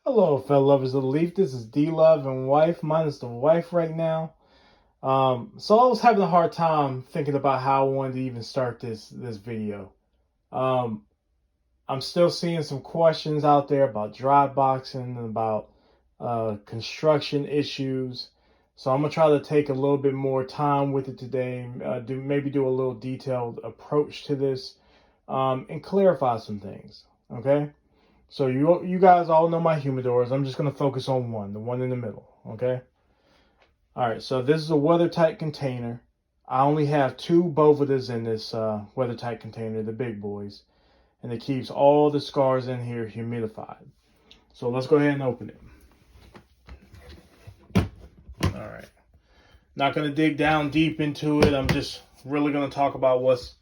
Hello, fellow lovers of the leaf. This is D Love and wife, minus the wife right now. So I was having a hard time thinking about how I wanted to even start this video. Um, I'm still seeing some questions out there about dry boxing and about construction issues. So I'm gonna try to take a little bit more time with it today. Do a little detailed approach to this, and clarify some things. Okay. So you guys all know my humidors. I'm just gonna focus on one, the one in the middle. Okay. All right. So this is a weather-tight container. I only have two Bovedas in this weather-tight container, the big boys, and it keeps all the cigars in here humidified. So let's go ahead and open it. All right. Not gonna dig down deep into it. I'm just really gonna talk about what's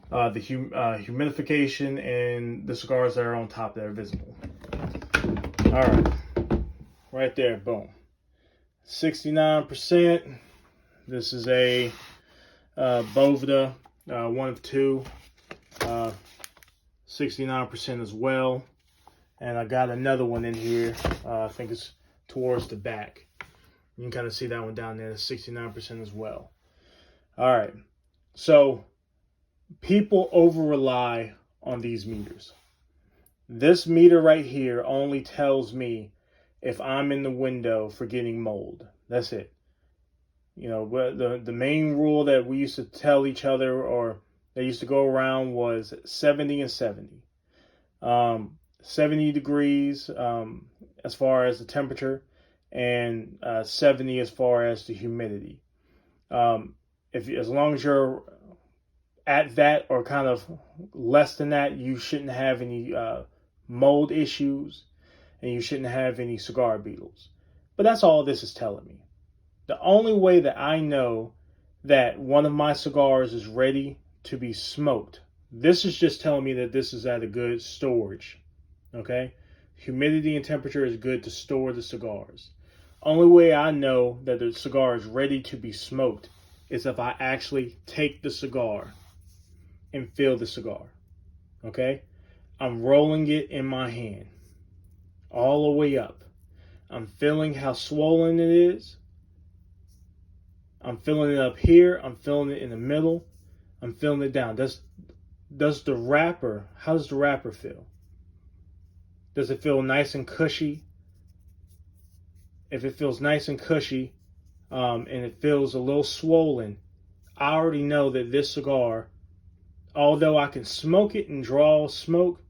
the humidification and the cigars that are on top that are visible. All right, right there, boom. 69%. This is a Boveda, one of two. 69% as well. And I got another one in here. I think it's towards the back. You can kind of see that one down there. 69% as well. All right. So people over rely on these meters. This meter right here only tells me if I'm in the window for getting mold. That's it. You know, the main rule that we used to tell each other, or that used to go around, was 70 and 70. 70 degrees as far as the temperature, and 70 as far as the humidity. As long as you're at that or kind of less than that, you shouldn't have any mold issues, and you shouldn't have any cigar beetles. But that's all this is telling me. The only way that I know that one of my cigars is ready to be smoked, this is just telling me that this is at a good storage. Okay? Humidity and temperature is good to store the cigars. Only way I know that the cigar is ready to be smoked is if I actually take the cigar and feel the cigar. Okay? I'm rolling it in my hand all the way up. I'm feeling how swollen it is. I'm feeling it up here. I'm feeling it in the middle. I'm feeling it down. How does the wrapper feel? Does it feel nice and cushy? If it feels nice and cushy, and it feels a little swollen, I already know that this cigar, although I can smoke it and draw smoke,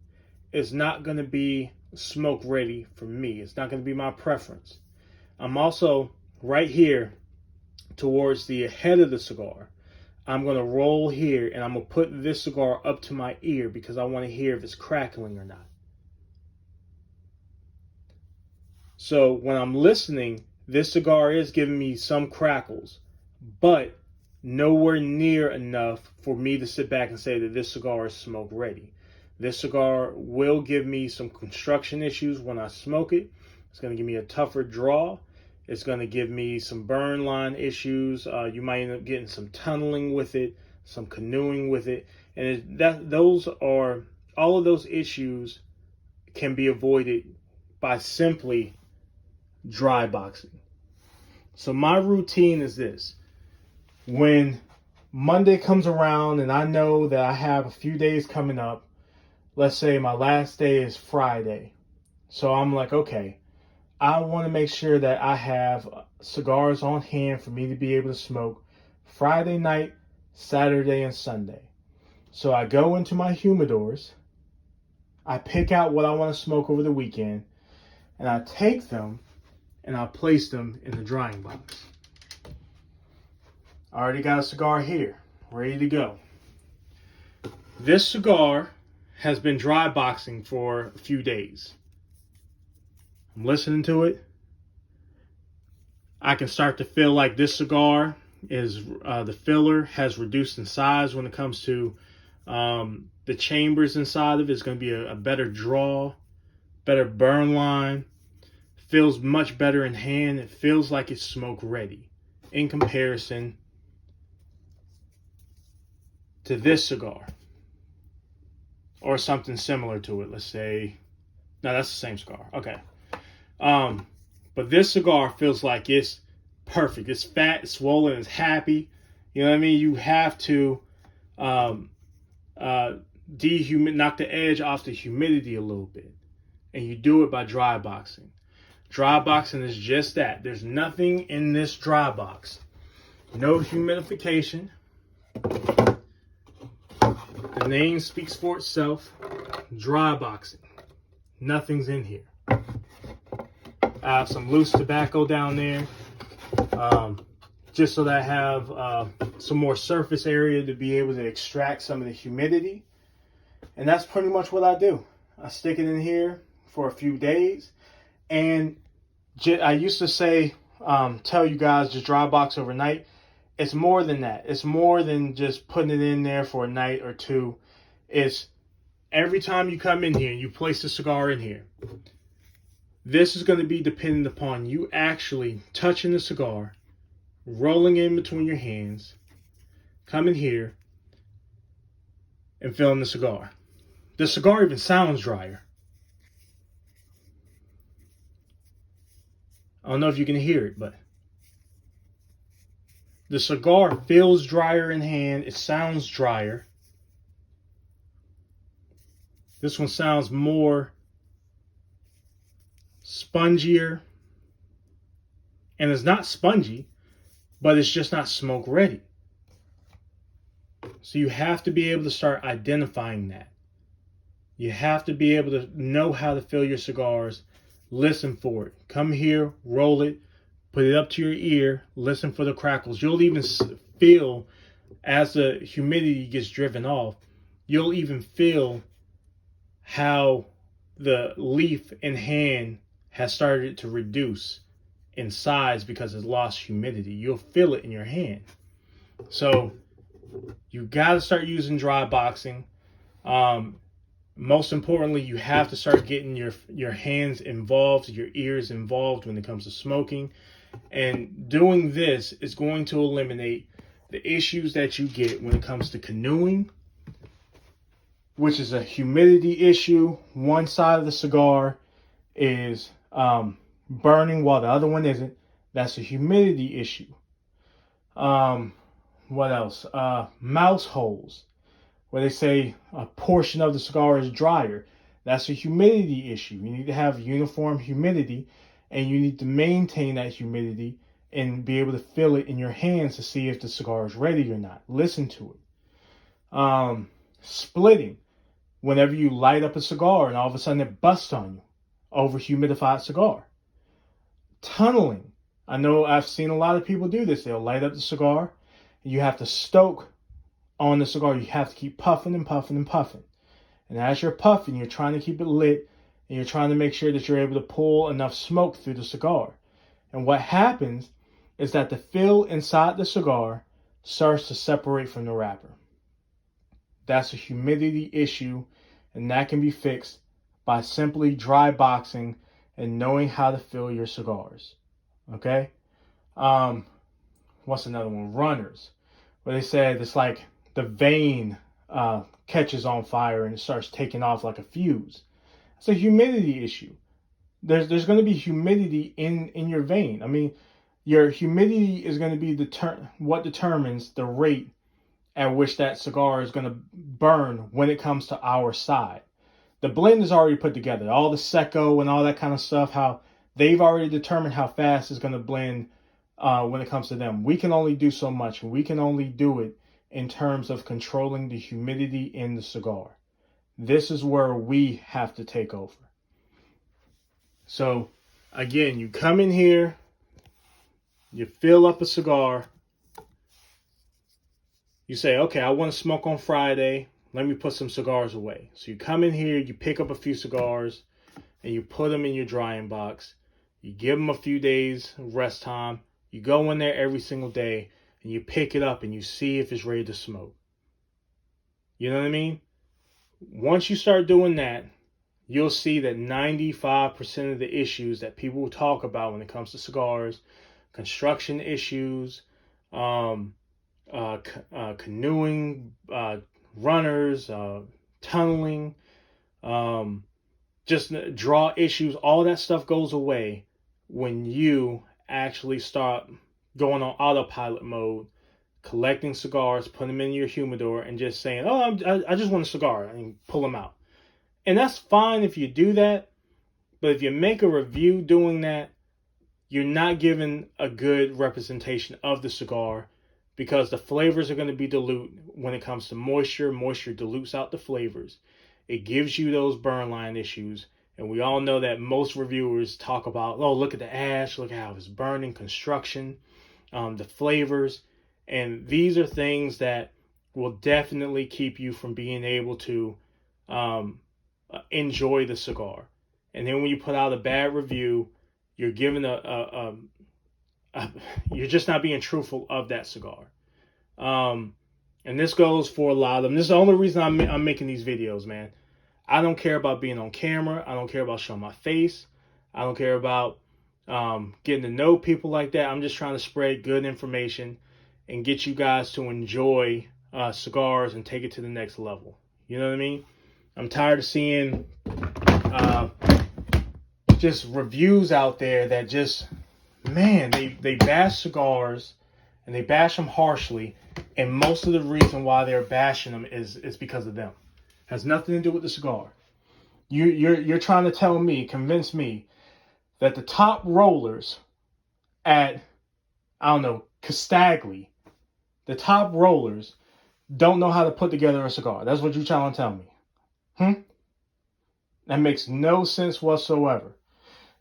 is not going to be smoke ready for me. It's not going to be my preference. I'm also right here towards the head of the cigar. I'm going to roll here, and I'm going to put this cigar up to my ear because I want to hear if it's crackling or not. So when I'm listening, this cigar is giving me some crackles, but nowhere near enough for me to sit back and say that this cigar is smoke ready. This cigar will give me some construction issues when I smoke it. It's going to give me a tougher draw. It's going to give me some burn line issues. You might end up getting some tunneling with it, some canoeing with it. And all of those issues can be avoided by simply dry boxing. So my routine is this. When Monday comes around and I know that I have a few days coming up, let's say my last day is Friday. So I'm like, okay, I want to make sure that I have cigars on hand for me to be able to smoke Friday night, Saturday, and Sunday. So I go into my humidors, I pick out what I want to smoke over the weekend, and I take them and I place them in the drying box. I already got a cigar here, ready to go. This cigar has been dry boxing for a few days. I'm listening to it. I can start to feel like this cigar is the filler has reduced in size when it comes to the chambers inside of it. It's going to be a better draw, better burn line. Feels much better in hand. It feels like it's smoke ready in comparison to this cigar or something similar to it. Let's say, no, that's the same cigar. Okay. But this cigar feels like it's perfect. It's fat, it's swollen, it's happy. You know what I mean? You have to um, knock the edge off the humidity a little bit. And you do it by dry boxing. Dry boxing is just that. There's nothing in this dry box. No humidification. The name speaks for itself. Dry boxing. Nothing's in here. I have some loose tobacco down there, just so that I have some more surface area to be able to extract some of the humidity. And that's pretty much what I do. I stick it in here for a few days. And I used to say, tell you guys, just dry box overnight. It's more than that. It's more than just putting it in there for a night or two. It's every time you come in here and you place the cigar in here, this is going to be dependent upon you actually touching the cigar, rolling in between your hands, coming here, and filling the cigar. The cigar even sounds drier. I don't know if you can hear it, but the cigar feels drier in hand. It sounds drier. This one sounds more spongier. And it's not spongy, but it's just not smoke ready. So you have to be able to start identifying that. You have to be able to know how to fill your cigars. Listen for it. Come here, roll it, put it up to your ear, listen for the crackles. You'll even feel, as the humidity gets driven off, you'll even feel how the leaf in hand has started to reduce in size because it's lost humidity. You'll feel it in your hand. So you got to start using dry boxing. Most importantly, you have to start getting your hands involved, your ears involved when it comes to smoking. And doing this is going to eliminate the issues that you get when it comes to canoeing, which is a humidity issue. One side of the cigar is burning while the other one isn't. That's a humidity issue. What else? Mouse holes, where they say a portion of the cigar is drier. That's a humidity issue. You need to have uniform humidity, and you need to maintain that humidity and be able to feel it in your hands to see if the cigar is ready or not. Listen to it. Splitting. Whenever you light up a cigar and all of a sudden it busts on you. Over humidified cigar. Tunneling. I know I've seen a lot of people do this. They'll light up the cigar. And you have to stoke on the cigar. You have to keep puffing and puffing and puffing. And as you're puffing, you're trying to keep it lit. And you're trying to make sure that you're able to pull enough smoke through the cigar. And what happens is that the fill inside the cigar starts to separate from the wrapper. That's a humidity issue, and that can be fixed by simply dry boxing and knowing how to fill your cigars. Okay? What's another one? Runners. Where they said it's like the vein catches on fire and it starts taking off like a fuse. It's a humidity issue. There's going to be humidity in your vein. I mean, your humidity is going to be what determines the rate at which that cigar is going to burn when it comes to our side. The blend is already put together. All the Seco and all that kind of stuff, how they've already determined how fast it's going to blend when it comes to them. We can only do so much. We can only do it in terms of controlling the humidity in the cigar. This is where we have to take over. So, again, you come in here, you fill up a cigar, you say, okay, I want to smoke on Friday. Let me put some cigars away. So you come in here, you pick up a few cigars, and you put them in your drying box. You give them a few days of rest time. You go in there every single day, and you pick it up, and you see if it's ready to smoke. You know what I mean? Once you start doing that, you'll see that 95% of the issues that people talk about when it comes to cigars, construction issues, canoeing, runners, tunneling, just draw issues, all that stuff goes away when you actually start going on autopilot mode, collecting cigars, put them in your humidor, and just saying, oh, I just want a cigar, and pull them out. And that's fine if you do that, but if you make a review doing that, you're not giving a good representation of the cigar, because the flavors are going to be dilute when it comes to moisture. Moisture dilutes out the flavors. It gives you those burn line issues. And we all know that most reviewers talk about, oh, look at the ash, look how it's burning, construction, the flavors. And these are things that will definitely keep you from being able to enjoy the cigar. And then when you put out a bad review, you're giving you're just not being truthful of that cigar. And this goes for a lot of them. This is the only reason I'm making these videos, man. I don't care about being on camera. I don't care about showing my face. I don't care about getting to know people like that. I'm just trying to spread good information and get you guys to enjoy cigars and take it to the next level. You know what I mean? I'm tired of seeing just reviews out there that just, man, they bash cigars and they bash them harshly, and most of the reason why they're bashing them is because of them. Has nothing to do with the cigar. You're trying to tell me, convince me, that the top rollers at, I don't know, Castagli, the top rollers don't know how to put together a cigar. That's what you're trying to tell me. That makes no sense whatsoever.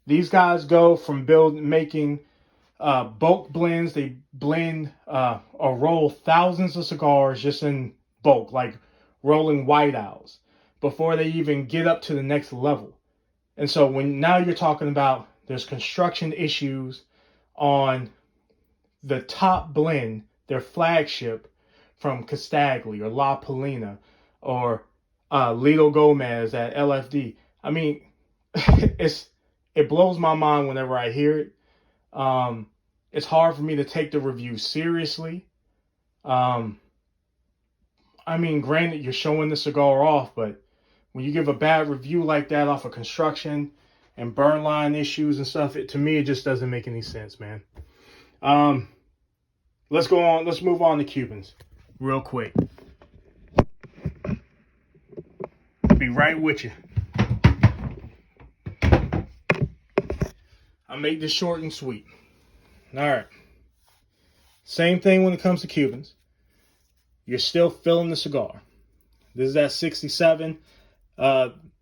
These guys go from making bulk blends. They blend or roll thousands of cigars just in bulk, like rolling white owls, before they even get up to the next level. And so when now you're talking about there's construction issues on the top blend, their flagship from Castagli or La Polina or Lito Gomez at LFD. I mean, it blows my mind whenever I hear it. It's hard for me to take the review seriously. I mean, granted, you're showing the cigar off, but when you give a bad review like that off of construction and burn line issues and stuff, to me, it just doesn't make any sense, man. Let's go on. Let's move on to Cubans real quick. Be right with you. I'll make this short and sweet. All right. Same thing when it comes to Cubans. You're still filling the cigar. This is at 67.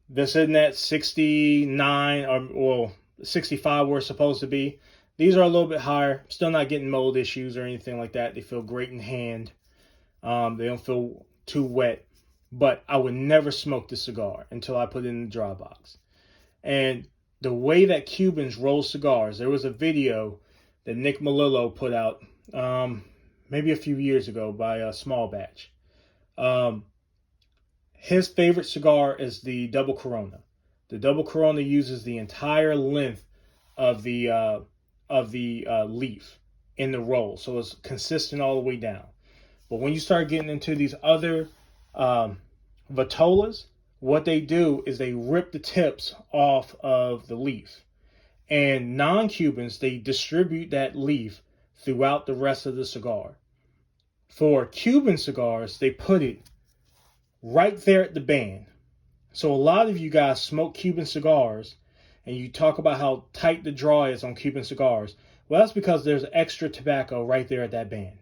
This isn't at 69 or, well, 65 where it's supposed to be. These are a little bit higher. Still not getting mold issues or anything like that. They feel great in hand. They don't feel too wet. But I would never smoke this cigar until I put it in the dry box. And the way that Cubans roll cigars, there was a video that Nick Melillo put out maybe a few years ago by a Small Batch. His favorite cigar is the Double Corona. The Double Corona uses the entire length of the leaf in the roll, so it's consistent all the way down. But when you start getting into these other Vitolas, what they do is they rip the tips off of the leaf. And non-Cubans, they distribute that leaf throughout the rest of the cigar. For Cuban cigars, they put it right there at the band. So a lot of you guys smoke Cuban cigars and you talk about how tight the draw is on Cuban cigars. Well, that's because there's extra tobacco right there at that band.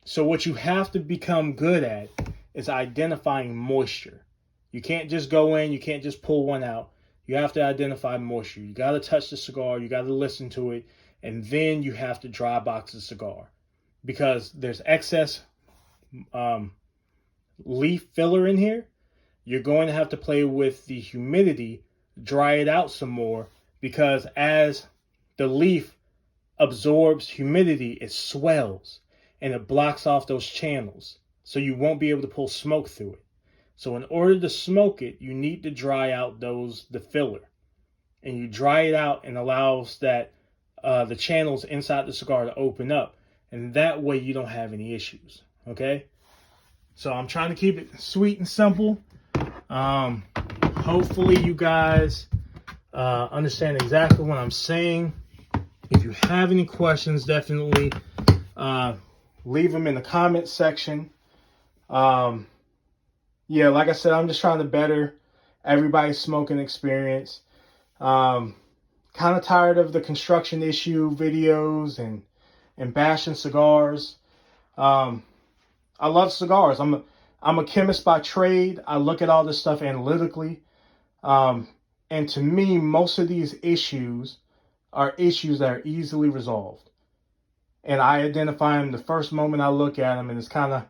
So what you have to become good at is identifying moisture. You can't just go in, you can't just pull one out. You have to identify moisture. You got to touch the cigar, you got to listen to it, and then you have to dry box the cigar. Because there's excess leaf filler in here. You're going to have to play with the humidity, dry it out some more, because as the leaf absorbs humidity, it swells and it blocks off those channels. So you won't be able to pull smoke through it. So in order to smoke it, you need to dry out the filler. And you dry it out and allows that the channels inside the cigar to open up. And that way you don't have any issues. Okay? So I'm trying to keep it sweet and simple. Hopefully you guys understand exactly what I'm saying. If you have any questions, definitely leave them in the comment section. Yeah, like I said, I'm just trying to better everybody's smoking experience. Kind of tired of the construction issue videos and bashing cigars. I love cigars. I'm a chemist by trade. I look at all this stuff analytically. And to me, most of these issues are issues that are easily resolved. And I identify them the first moment I look at them, and it's kind of,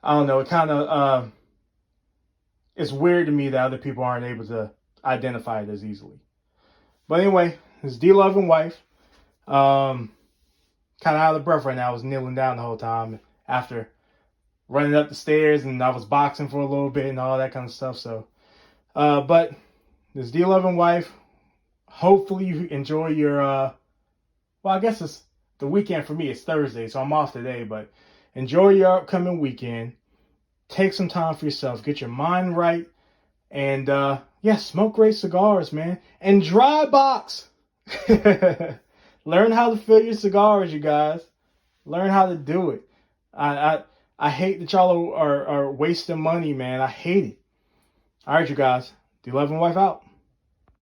I don't know, it's weird to me that other people aren't able to identify it as easily. But anyway, it's D-Love and wife. Kind of out of breath right now. I was kneeling down the whole time after running up the stairs, and I was boxing for a little bit and all that kind of stuff. So, but this D-Love and wife. Hopefully you enjoy your, well, I guess it's the weekend for me. It's Thursday, so I'm off today. But enjoy your upcoming weekend. Take some time for yourself. Get your mind right. And, yeah, smoke great cigars, man. And dry box. Learn how to fill your cigars, you guys. Learn how to do it. I hate that y'all are wasting money, man. I hate it. All right, you guys. D-Love and wife out.